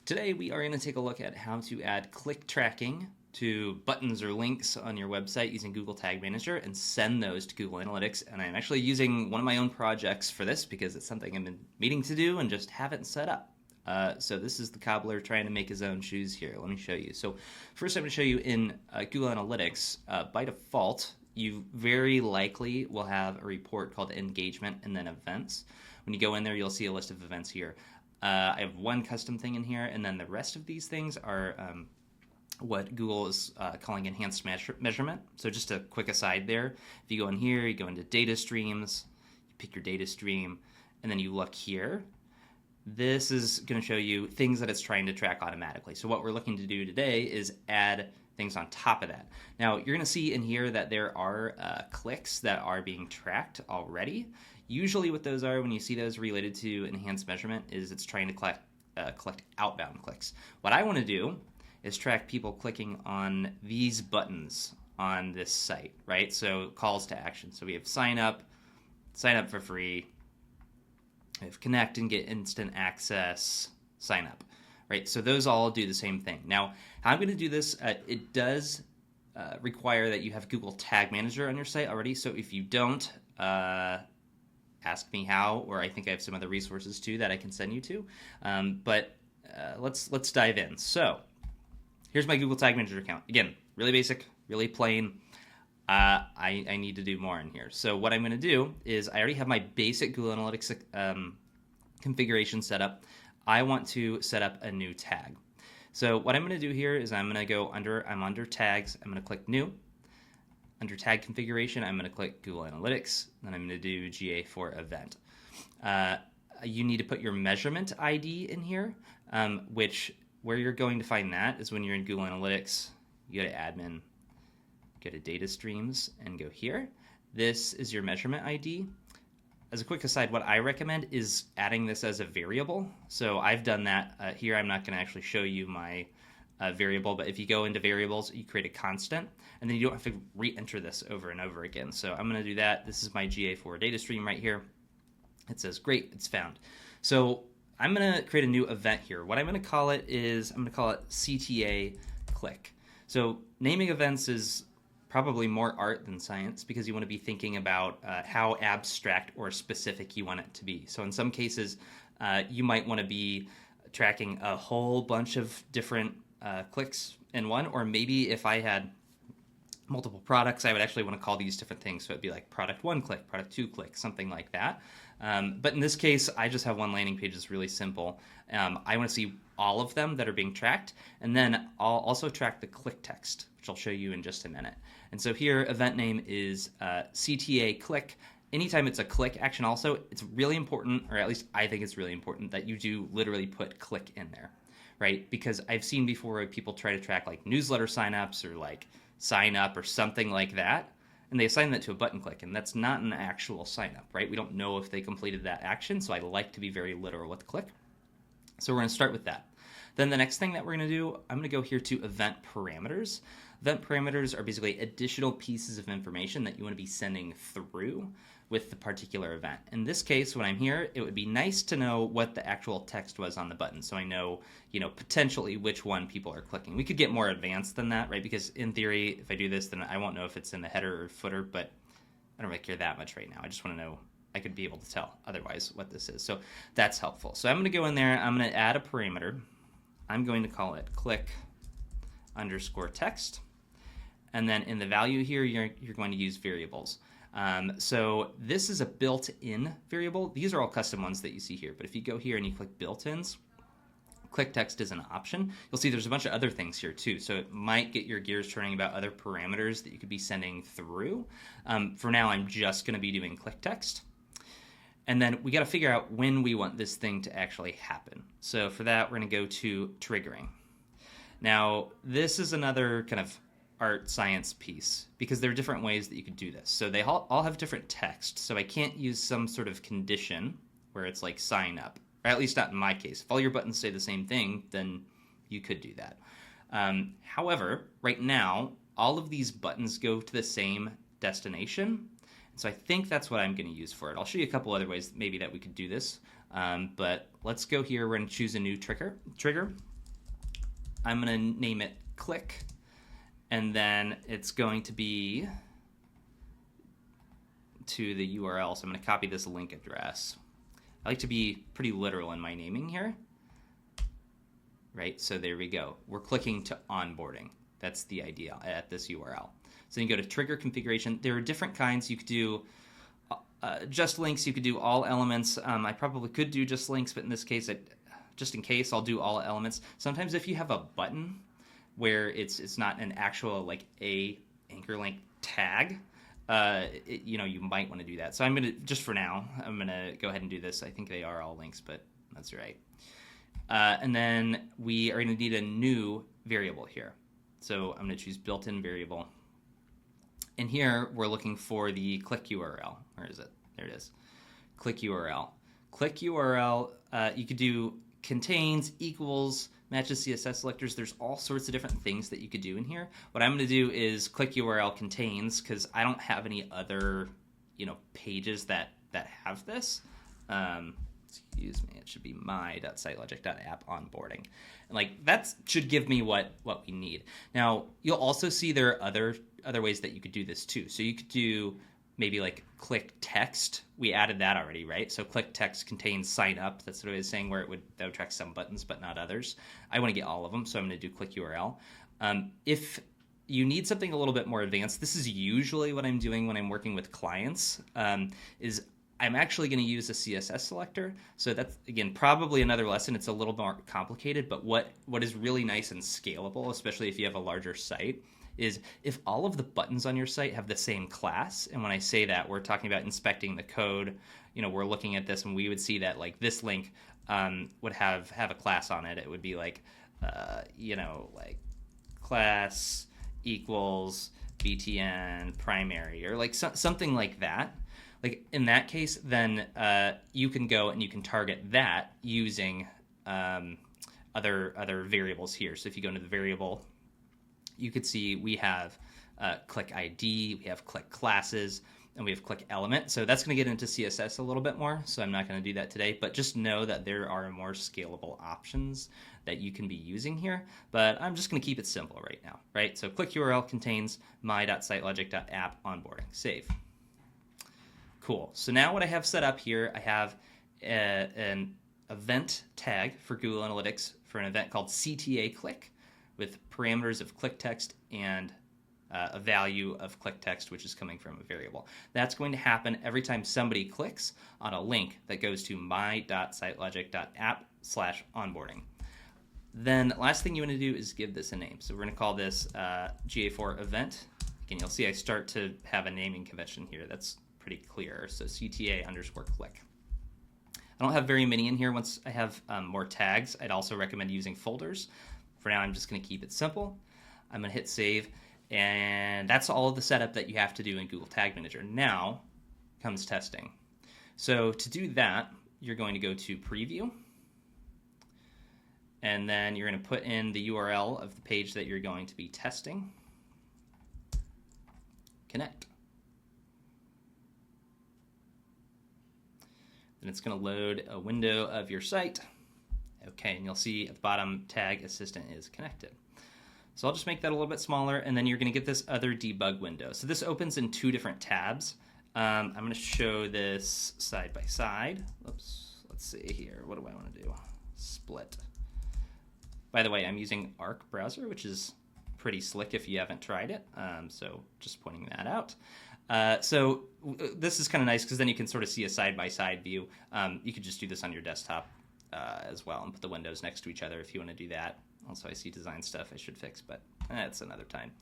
Today we are going to take a look at how to add click tracking to buttons or links on your website using Google Tag Manager and send those to Google Analytics. And I'm actually using one of my own projects for this because it's something I've been meaning to do and just haven't set up. So this is the cobbler trying to make his own shoes here. Let me show you. So first I'm going to show you in Google Analytics, by default, you very likely will have a report called engagement and then events. When you go in there, you'll see a list of events here. I have one custom thing in here, and then the rest of these things are what Google is calling enhanced measurement. So just a quick aside there, if you go in here, you go into data streams, you pick your data stream, and then you look here. This is going to show you things that it's trying to track automatically. So what we're looking to do today is add things on top of that. Now, you're going to see in here that there are clicks that are being tracked already. Usually what those are, when you see those related to enhanced measurement, is it's trying to collect outbound clicks. What I want to do is track people clicking on these buttons on this site, right? So calls to action. So we have sign up for free, we have connect and get instant access, sign up, right? So those all do the same thing. Now, how I'm going to do this, it does require that you have Google Tag Manager on your site already. So if you don't, ask me how, or I think I have some other resources too that I can send you to. But let's dive in. So here's my Google Tag Manager account. Again, really basic, really plain. I need to do more in here. So what I'm going to do is I already have my basic Google Analytics configuration set up. I want to set up a new tag. So what I'm going to do here is I'm going to go I'm under tags. I'm going to click new. Under tag configuration, I'm going to click Google Analytics, then I'm going to do GA4 event. You need to put your measurement ID in here, where you're going to find that is when you're in Google Analytics, you go to admin, go to data streams, and go here. This is your measurement ID. As a quick aside, what I recommend is adding this as a variable. So I've done that here. I'm not going to actually show you my variable, but if you go into variables, you create a constant, and then you don't have to re-enter this over and over again. So I'm going to do that. This is my GA4 data stream right here. It says, great, it's found. So I'm going to create a new event here. What I'm going to call it is, I'm going to call it CTA click. So naming events is probably more art than science because you want to be thinking about how abstract or specific you want it to be. So in some cases, you might want to be tracking a whole bunch of different clicks in one, or maybe if I had multiple products, I would actually want to call these different things. So it'd be like product 1 click, product 2 click, something like that. But in this case, I just have one landing page that's really simple. I want to see all of them that are being tracked, and then I'll also track the click text, which I'll show you in just a minute. And so here, event name is CTA click. Anytime it's a click action also, it's really important, or at least I think it's really important, that you do literally put click in there, right? Because I've seen before where people try to track like newsletter signups or like sign up or something like that, and they assign that to a button click, and that's not an actual sign up, right? We don't know if they completed that action, so I like to be very literal with click. So we're going to start with that. Then the next thing that we're going to do, I'm going to go here to event parameters. Event parameters are basically additional pieces of information that you want to be sending through with the particular event. In this case, when I'm here, it would be nice to know what the actual text was on the button, so I know, potentially which one people are clicking. We could get more advanced than that, right? Because in theory, if I do this, then I won't know if it's in the header or footer, but I don't really care that much right now. I just want to know, I could be able to tell otherwise what this is. So that's helpful. So I'm going to go in there, I'm going to add a parameter. I'm going to call it click underscore text. And then in the value here, you're going to use variables. So this is a built-in variable. These are all custom ones that you see here. But if you go here and you click built-ins, click text is an option. You'll see there's a bunch of other things here too. So it might get your gears turning about other parameters that you could be sending through. For now, I'm just going to be doing click text. And then we got to figure out when we want this thing to actually happen. So for that, we're going to go to triggering. Now, this is another kind of art science piece because there are different ways that you could do this. So they all have different text. So I can't use some sort of condition where it's like sign up, or at least not in my case. If all your buttons say the same thing, then you could do that. However, right now, all of these buttons go to the same destination. So I think that's what I'm going to use for it. I'll show you a couple other ways maybe that we could do this. But let's go here. We're going to choose a new trigger. I'm going to name it click, and then it's going to be to the URL. So I'm going to copy this link address. I like to be pretty literal in my naming here. Right, so there we go. We're clicking to onboarding. That's the idea at this URL. So you go to trigger configuration. There are different kinds. You could do just links. You could do all elements. I probably could do just links, but in this case, just in case, I'll do all elements. Sometimes if you have a button where it's not an actual like a anchor link tag, you might want to do that. So I'm gonna just for now, I'm gonna go ahead and do this. I think they are all links, but that's right. And then we are going to need a new variable here. So I'm going to choose built-in variable. And here we're looking for the click URL. Where is it? There it is. Click URL. Click URL, you could do contains, equals, matches CSS selectors. There's all sorts of different things that you could do in here. What I'm going to do is click URL contains because I don't have any other pages that have this. Excuse me, it should be my.sitelogic.app onboarding. And like that should give me what we need. Now, you'll also see there are other ways that you could do this too. So you could do maybe like click text. We added that already, right? So click text contains sign up. That's what I was saying, where that would track some buttons but not others. I want to get all of them, so I'm going to do click URL. If you need something a little bit more advanced, this is usually what I'm doing when I'm working with clients, is I'm actually going to use a CSS selector. So that's, again, probably another lesson. It's a little more complicated, but what is really nice and scalable, especially if you have a larger site, is if all of the buttons on your site have the same class. And when I say that, we're talking about inspecting the code. We're looking at this and we would see that like this link would have a class on it. It would be like, like class equals btn primary or like something like that. Like in that case, then you can go and you can target that using other variables here. So if you go into the variable, you could see we have click ID, we have click classes, and we have click element. So that's going to get into CSS a little bit more, so I'm not going to do that today. But just know that there are more scalable options that you can be using here. But I'm just going to keep it simple right now, right? So click URL contains my.sitelogic.app onboarding. Save. Cool. So now what I have set up here, I have an event tag for Google Analytics for an event called CTA click with parameters of click text and a value of click text, which is coming from a variable. That's going to happen every time somebody clicks on a link that goes to my.sitelogic.app/onboarding. Then last thing you want to do is give this a name. So we're going to call this GA4 event. Again, you'll see I start to have a naming convention here. That's pretty clear. So CTA_click. I don't have very many in here. Once I have more tags, I'd also recommend using folders. For now, I'm just going to keep it simple. I'm going to hit save, and that's all of the setup that you have to do in Google Tag Manager. Now comes testing. So to do that, you're going to go to preview, and then you're going to put in the URL of the page that you're going to be testing. Connect. Then it's going to load a window of your site. Okay, and you'll see at the bottom, tag assistant is connected. So I'll just make that a little bit smaller, and then you're going to get this other debug window. So this opens in two different tabs. I'm going to show this side by side. Oops, let's see here. What do I want to do? Split. By the way, I'm using Arc browser, which is pretty slick if you haven't tried it. So just pointing that out. So this is kind of nice because then you can sort of see a side-by-side view. You could just do this on your desktop as well and put the windows next to each other if you want to do that. Also, I see design stuff I should fix, but that's another time.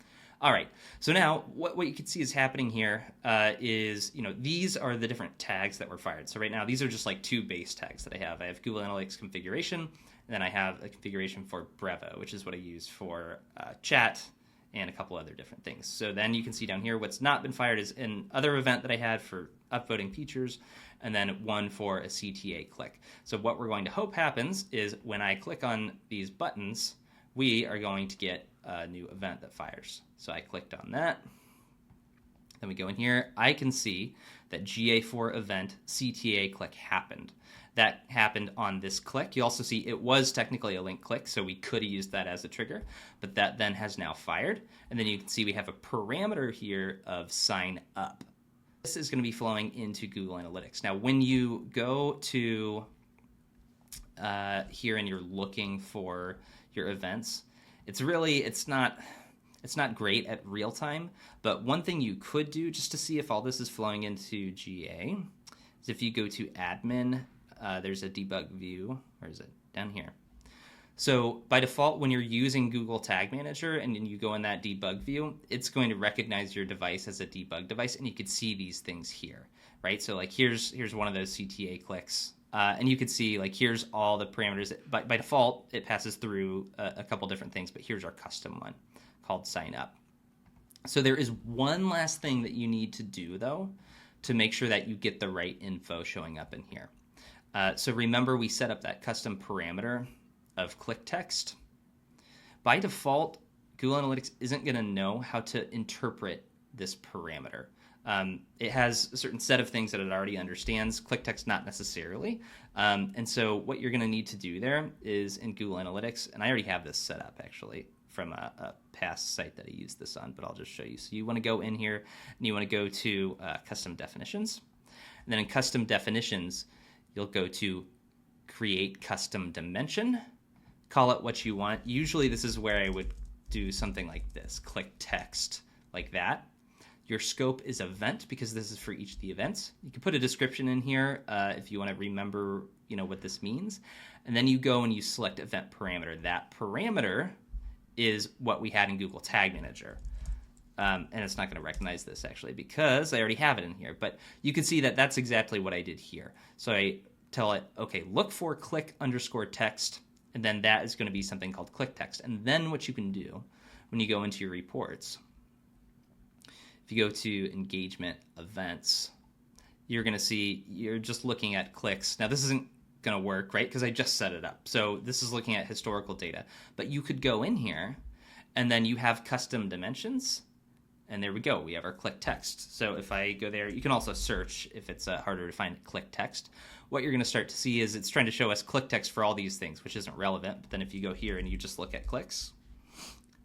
All right, so now what you can see is happening here is, these are the different tags that were fired. So right now, these are just like two base tags that I have. I have Google Analytics configuration, and then I have a configuration for Brevo, which is what I use for chat and a couple other different things. So then you can see down here what's not been fired is an other event that I had for upvoting features, and then one for a CTA click. So what we're going to hope happens is when I click on these buttons, we are going to get a new event that fires. So I clicked on that. Then we go in here. I can see that GA4 event CTA click happened. That happened on this click. You also see it was technically a link click, so we could have used that as a trigger, but that then has now fired. And then you can see we have a parameter here of sign up. This is going to be flowing into Google Analytics. Now, when you go to here and you're looking for your events, it's not great at real time, but one thing you could do just to see if all this is flowing into GA is if you go to admin, there's a debug view. Where is it? Down here. So by default, when you're using Google Tag Manager and you go in that debug view, it's going to recognize your device as a debug device, and you could see these things here, right? So like here's one of those CTA clicks, and you could see like here's all the parameters. By default, it passes through a couple different things, but here's our custom one called sign up. So there is one last thing that you need to do though to make sure that you get the right info showing up in here. So remember we set up that custom parameter of click text. By default, Google Analytics isn't going to know how to interpret this parameter. It has a certain set of things that it already understands, click text not necessarily. And so what you're going to need to do there is in Google Analytics, and I already have this set up actually from a past site that I used this on, but I'll just show you. So you want to go in here and you want to go to custom definitions. And then in custom definitions, you'll go to create custom dimension, call it what you want. Usually this is where I would do something like this, click text like that. Your scope is event because this is for each of the events. You can put a description in here if you want to remember, what this means. And then you go and you select event parameter. That parameter is what we had in Google Tag Manager. And it's not going to recognize this actually because I already have it in here. But you can see that that's exactly what I did here. So I tell it, okay, look for click_text, and then that is going to be something called click text. And then what you can do when you go into your reports, if you go to engagement events, you're going to see you're just looking at clicks. Now this isn't going to work, right? Because I just set it up. So this is looking at historical data. But you could go in here and then you have custom dimensions. And there we go. We have our click text. So if I go there, you can also search if it's harder to find click text. What you're going to start to see is it's trying to show us click text for all these things, which isn't relevant. But then if you go here and you just look at clicks,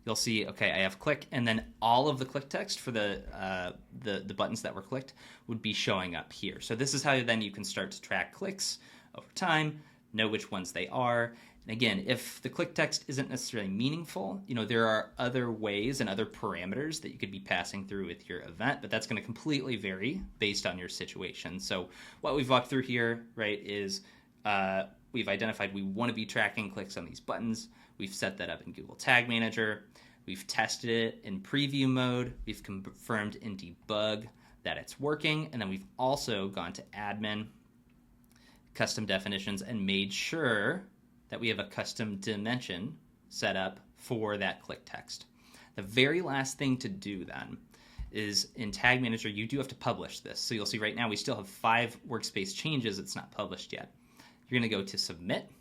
you'll see, okay, I have click, and then all of the click text for the buttons that were clicked would be showing up here. So this is how then you can start to track clicks over time, know which ones they are. And again, if the click text isn't necessarily meaningful, there are other ways and other parameters that you could be passing through with your event, but that's going to completely vary based on your situation. So what we've walked through here, right, is we've identified we want to be tracking clicks on these buttons. We've set that up in Google Tag Manager. We've tested it in preview mode. We've confirmed in debug that it's working. And then we've also gone to admin, custom definitions, and made sure that we have a custom dimension set up for that click text. The very last thing to do then is in Tag Manager, you do have to publish this. So you'll see right now we still have 5 workspace changes. It's not published yet. You're going to go to submit.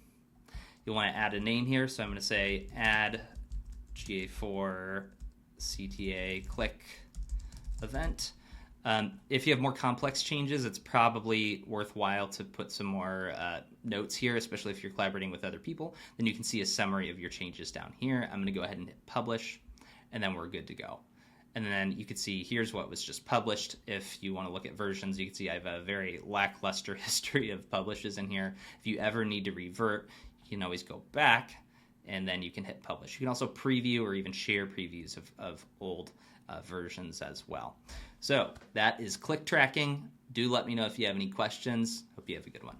You'll want to add a name here. So I'm going to say add GA4 CTA click event. If you have more complex changes, it's probably worthwhile to put some more notes here, especially if you're collaborating with other people. Then you can see a summary of your changes down here. I'm going to go ahead and hit publish, and then we're good to go. And then you can see here's what was just published. If you want to look at versions, you can see I have a very lackluster history of publishes in here. If you ever need to revert, you can always go back, and then you can hit publish. You can also preview or even share previews of old versions as well. So that is click tracking. Do let me know if you have any questions. Hope you have a good one.